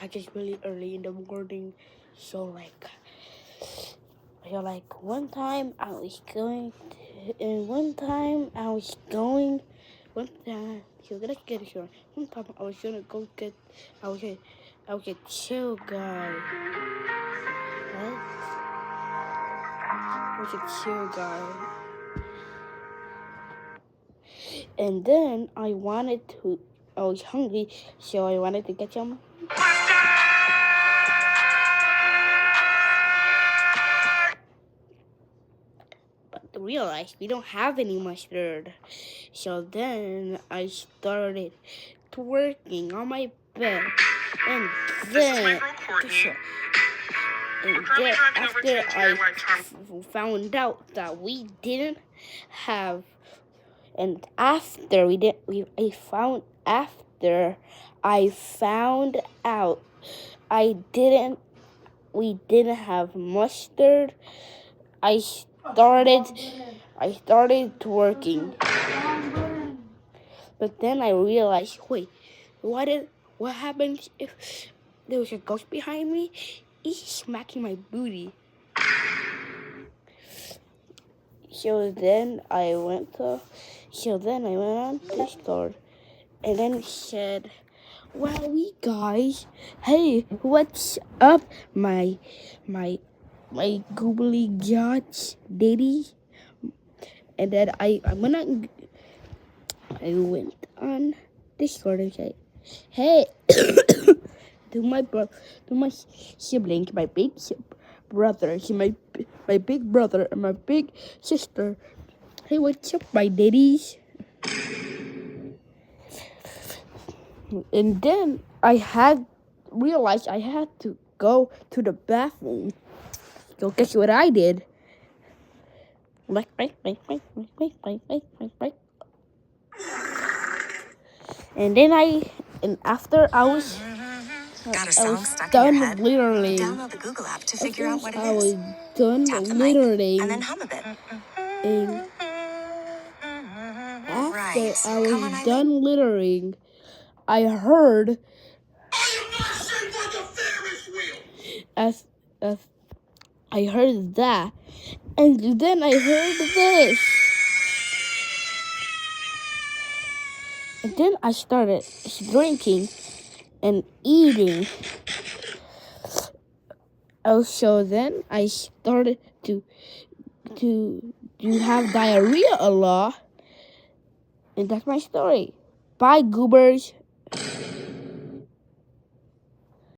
catch it really early in the morning. So like one time I was going to, and one time I was going, one time, so let's get it here. One time I was gonna go get, I was a chill guy. Right? I was a chill guy. And then I was hungry, so I wanted to get some. But to realize we don't have any mustard. So then I started twerking on my bed. And then after I found out that we didn't have, and after I found out we didn't have mustard. I started twerking. But then I realized, wait, what happens if there was a ghost behind me? He's smacking my booty. So then I went on Discord, and then he said, "Well, we guys, hey, what's up, my googly gods, daddy?" And then I went on Discord and said, "Hey." to my sibling, my big brother, my big brother and my big sister. Hey, what's up, my daddies? And then I realized I had to go to the bathroom. So guess what I did? And then after I was done littering. Download the Google app to figure out what it is. I was done littering. And then hum a bit. And after I was done littering, I heard as I heard that, and then I heard this. And then I started drinking and eating. Also, then I started to have diarrhea a lot. And that's my story. Bye, goobers.